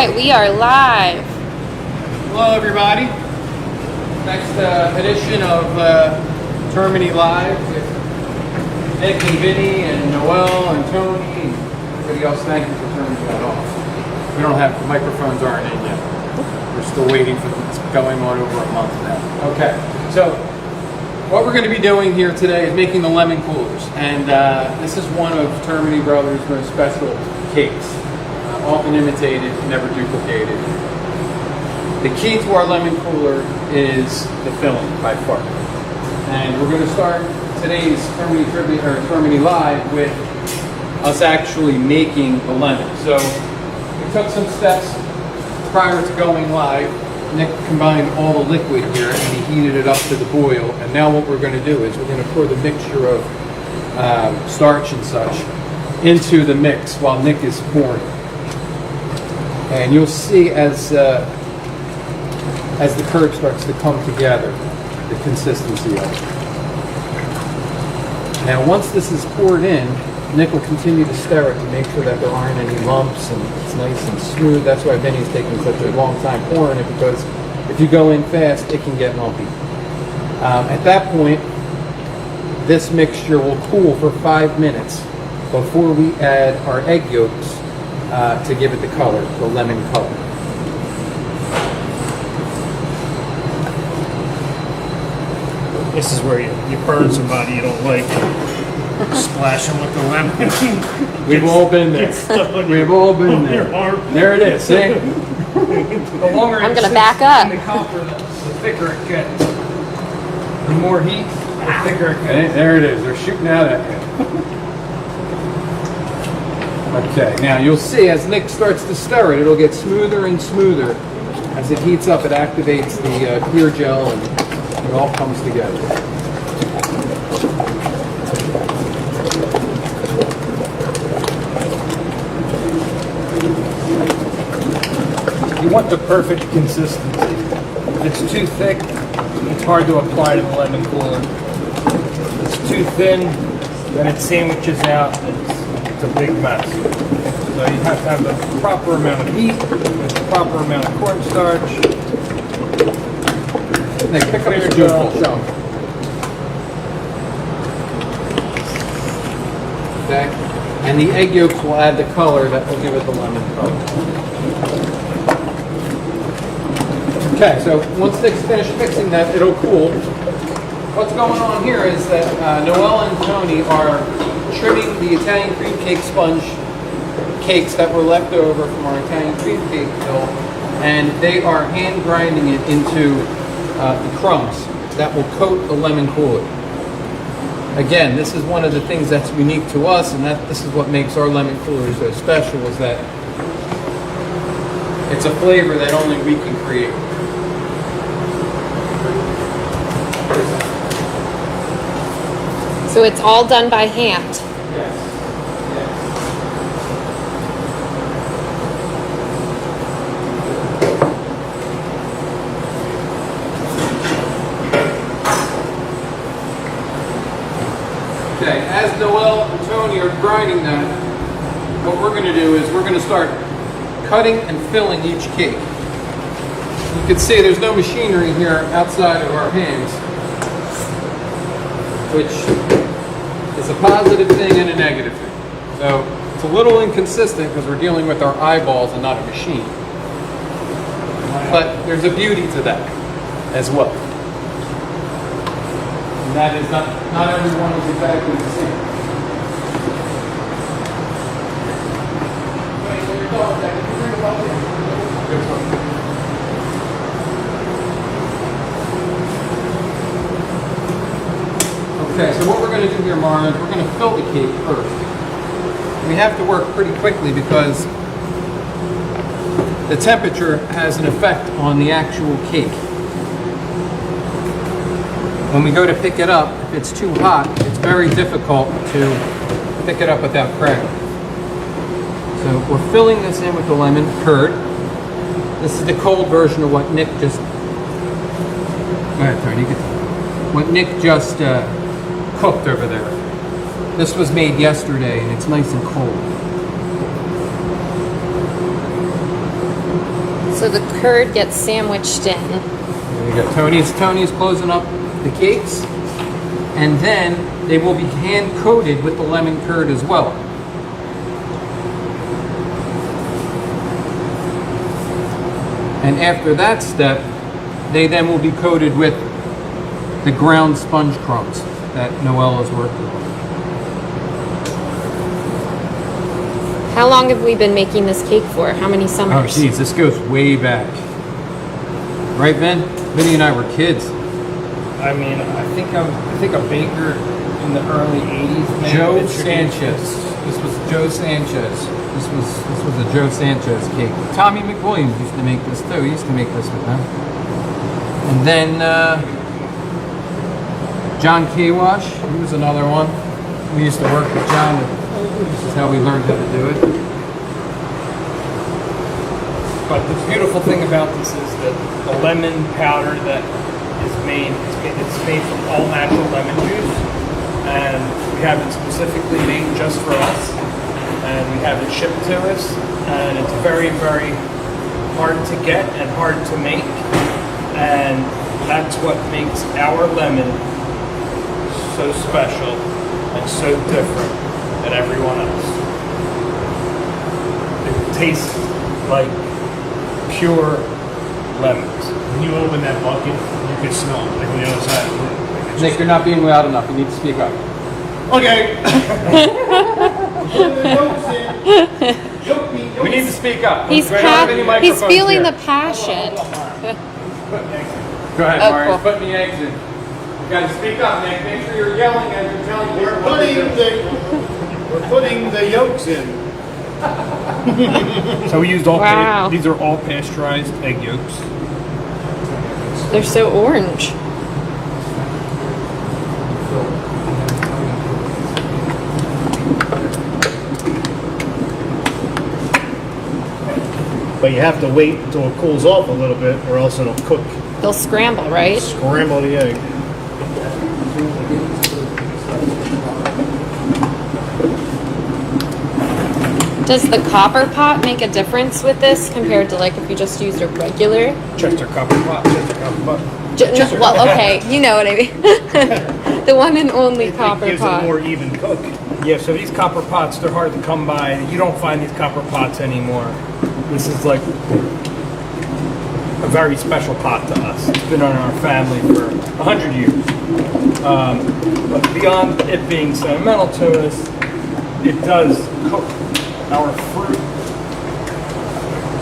right, we are live. Hello, everybody. Next edition of Termini Live with Nick and Vinny and Noel and Tony and everybody else. Thank you for turning that off. We don't have, the microphones aren't in yet. We're still waiting for them. It's going on over a month now. Okay, so what we're going to be doing here today is making the lemon coolers. And this is one of Termini Brothers' most special cakes. Often imitated, never duplicated. The key to our lemon cooler is the filling by far. And we're going to start today's Termini Live with us actually making the lemon. So we took some steps prior to going live. Nick combined all the liquid here and he heated it up to the boil. And now what we're going to do is we're going to pour the mixture of starch and such into the mix while Nick is pouring. And you'll see as the curd starts to come together, the consistency of it. Now, once this is poured in, Nick will continue to stir it to make sure that there aren't any lumps and it's nice and smooth. That's why Vinny's taking such a long time pouring it, because if you go in fast, it can get lumpy. At that point, this mixture will cool for 5 minutes before we add our egg yolks to give it the color, the lemon color. This is where you burn somebody you don't like. Splash them with the lemon. We've all been there. We've all been there. There it is. See? The longer I'm going to back up. in the copper, the thicker it gets. The more heat, the thicker it gets. There it is. They're shooting out at you. Okay, now you'll see as Nick starts to stir it, it'll get smoother and smoother. As it heats up, it activates the clear gel and it all comes together. You want the perfect consistency. If it's too thick, it's hard to apply to the lemon cooler. If it's too thin, then it sandwiches out. It's a big mess. So you have to have the proper amount of heat, with the proper amount of cornstarch. Nick, pick up your spoonful. Okay, and the egg yolks will add the color that will give it the lemon color. Okay, so once Nick's finished mixing that, it'll cool. What's going on here is that Noel and Tony are trimming the Italian cream cake sponge cakes that were left over from our Italian cream cake dough, and they are hand grinding it into the crumbs that will coat the lemon cooler. Again, this is one of the things that's unique to us, and this is what makes our lemon cooler so special, is that it's a flavor that only we can create. So it's all done by hand. Yes. Okay, as Noel and Tony are grinding that, what we're going to do is we're going to start cutting and filling each cake. You can see there's no machinery here outside of our hands, which is a positive thing and a negative thing. So it's a little inconsistent because we're dealing with our eyeballs and not a machine. But there's a beauty to that as well. And that is not everyone is exactly the same. Okay, so what we're going to do here, Mara, is we're going to fill the cake first. We have to work pretty quickly because the temperature has an effect on the actual cake. When we go to pick it up, if it's too hot, it's very difficult to pick it up without cracking. So we're filling this in with the lemon curd. This is the cold version of what Nick just... Go ahead, Tony. What Nick just cooked over there. This was made yesterday and it's nice and cold. So the curd gets sandwiched in. There you go. Tony's closing up the cakes, and then they will be hand coated with the lemon curd as well. And after that step, they then will be coated with the ground sponge crumbs that Noelle is working on. How long have we been making this cake for? How many Oh summers? geez, this goes way back. Right, Ben? Vinny and I were kids. I mean, I think a baker in the early '80s. Maybe Joe introduced Sanchez. This was Joe Sanchez. This was a Joe Sanchez cake. Tommy McWilliams used to make this too. He used to make this with them. And then John Kawash, he was another one. We used to work with John. This is how we learned how to do it. But the beautiful thing about this is that the lemon powder that is made, it's made from all natural lemon juice, and we have it specifically made just for us, and we have it shipped to us, and it's very, very hard to get and hard to make, and that's what makes our lemon so special and so different than everyone else. It tastes like pure lemons. When you open that bucket, you can smell it, like on the other side of the room. Like it's Nick, you're not being loud enough. You need to speak up. okay. We need to speak up. He's, We don't have any he's microphones feeling here. the passion. Go ahead, Oh, Marius. cool. Put the eggs in. You got to speak up, Nick. Make sure you're yelling as you're telling people We're what to putting do. we're putting the yolks in. So we used all Wow. these are all pasteurized egg yolks. They're so orange. But you have to wait until it cools off a little bit, or else it'll cook. They'll scramble, right? Scramble the egg. Does the copper pot make a difference with this compared to like if you just used a regular? Chester copper pot. Well, okay, you know what I mean. The one and only It copper gives pot. it more even cook. Yeah, so these copper pots, they're hard to come by. You don't find these copper pots anymore. This is like a very special pot to us. It's been in our family for 100 years. But beyond it being sentimental to us, it does cook our fruit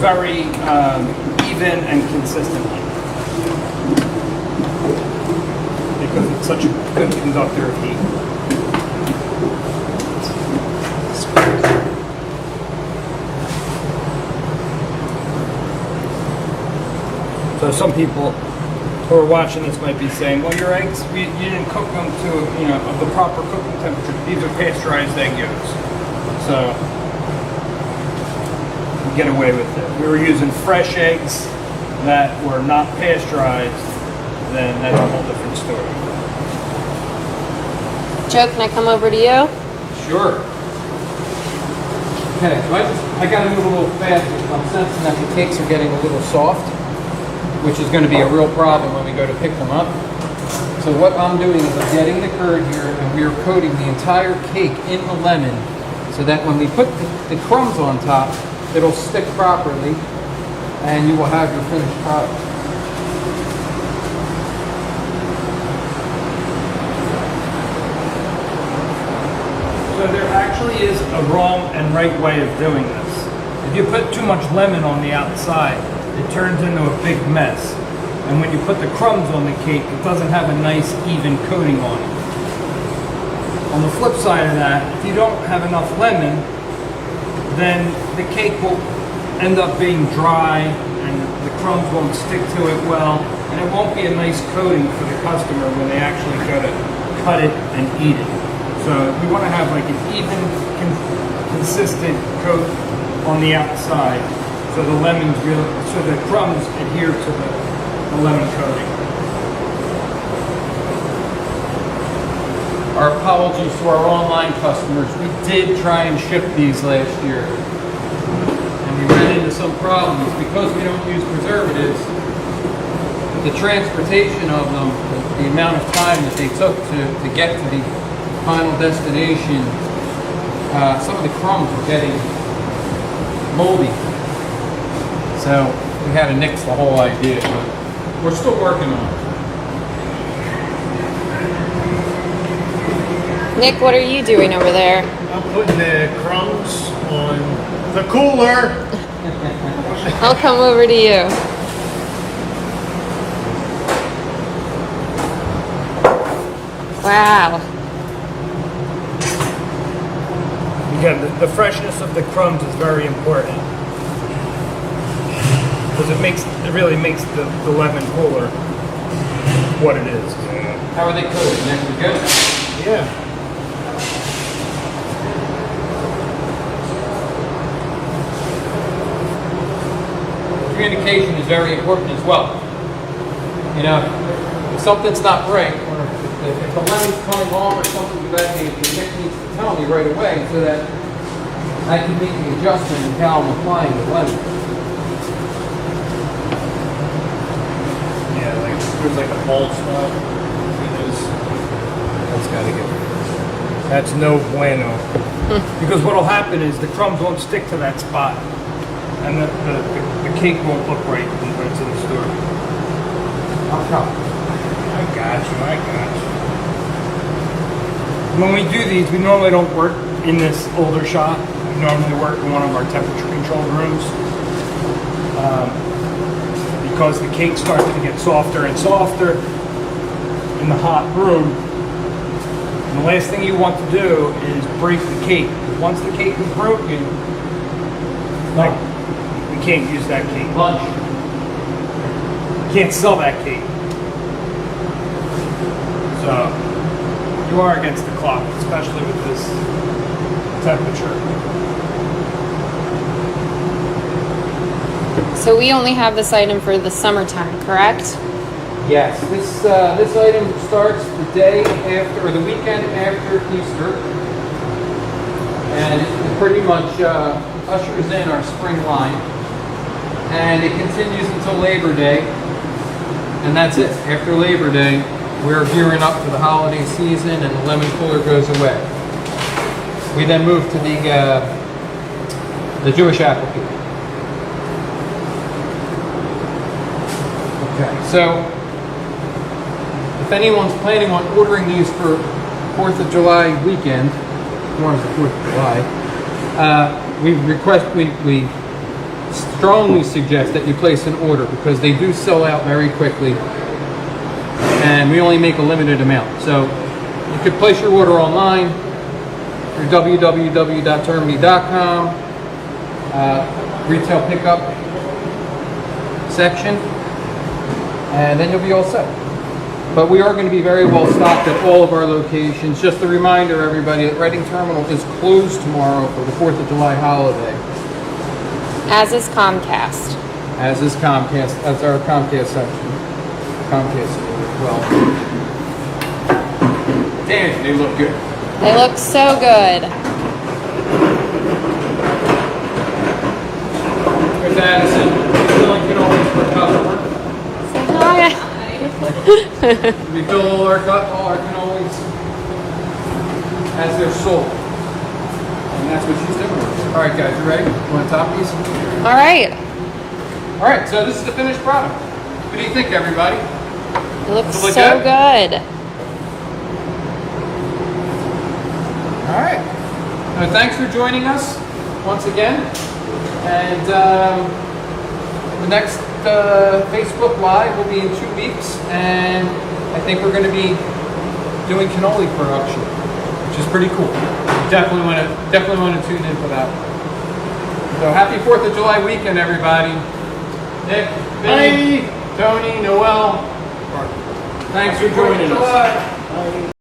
very even and consistently. Because it's such a good conductor of heat. So some people who are watching this might be saying, well, your eggs, you didn't cook them to, the proper cooking temperature. These are pasteurized egg yolks. So we get away with it. We were using fresh eggs that were not pasteurized, then that's a whole different story. Joe, can I come over to you? Sure. Okay, so I got to move a little faster because I'm sensing that the cakes are getting a little soft, which is going to be a real problem when we go to pick them up. So what I'm doing is I'm getting the curd here and we are coating the entire cake in the lemon so that when we put the crumbs on top, it'll stick properly and you will have your finished product. So there actually is a wrong and right way of doing this. If you put too much lemon on the outside, it turns into a big mess. And when you put the crumbs on the cake, it doesn't have a nice even coating on it. On the flip side of that, if you don't have enough lemon, then the cake will end up being dry and the crumbs won't stick to it well, and it won't be a nice coating for the customer when they actually go to cut it and eat it. So we want to have like an even, consistent coat on the outside, so the lemons really, so the crumbs adhere to the lemon coating. Our apologies to our online customers. We did try and ship these last year. And we ran into some problems because we don't use preservatives. The transportation of them, the amount of time that they took to get to the final destination, some of the crumbs were getting moldy. So we had to nix the whole idea, but we're still working on it. Nick, what are you doing over there? I'm putting the crumbs on the cooler. I'll come over to you. Wow. Again, the freshness of the crumbs is very important because it really makes the lemon cooler what it is. How are they coated? Nick, we good? Yeah. Communication is very important as well. You know, if something's not right, or if the lemon's coming on or something of that nature, Nick needs to tell me right away so that I can make the adjustment in how I'm applying the lemon. Yeah, like there's like a mold spot. That's gotta get. That's no bueno. Because what'll happen is the crumbs won't stick to that spot, and the cake won't look right when it's in the store. I'll come. I got you. When we do these, we normally don't work in this older shop. We normally work in one of our temperature controlled rooms. Because the cake starts to get softer and softer in the hot room. And the last thing you want to do is break the cake. Once the cake is broken, like, we can't use that cake. Lunch. You can't sell that cake. So you are against the clock, especially with this temperature. So we only have this item for the summertime, correct? Yes, this item starts the day after, or the weekend after Easter, and it pretty much ushers in our spring line, and it continues until Labor Day, and that's it. After Labor Day, we're gearing up for the holiday season, and the lemon cooler goes away. We then move to the Jewish apple cake. Okay, so if anyone's planning on ordering these for 4th of July weekend, tomorrow's the 4th of July, we strongly suggest that you place an order because they do sell out very quickly, and we only make a limited amount. So you could place your order online through www.termini.com, retail pickup section, and then you'll be all set. But we are going to be very well stocked at all of our locations. Just a reminder, everybody, that Reading Terminal is closed tomorrow for the 4th of July holiday. As is Comcast. As is Comcast. That's our Comcast section. Comcast. Well, damn, they look good. They look so good. There's Addison. Feeling good always for a customer. Say hi. We fill all our cannolis as they're sold. And that's what she's doing. All right, guys, you ready? You want to top these? All right. All right, so this is the finished product. What do you think, everybody? It looks Does it look so good? good. All right. Thanks for joining us once again. And the next Facebook Live will be in 2 weeks, and I think we're going to be doing cannoli production, which is pretty cool. Definitely want to tune in for that. So happy 4th of July weekend, everybody. Nick, Vinny, Tony, Noel. Thanks for joining us.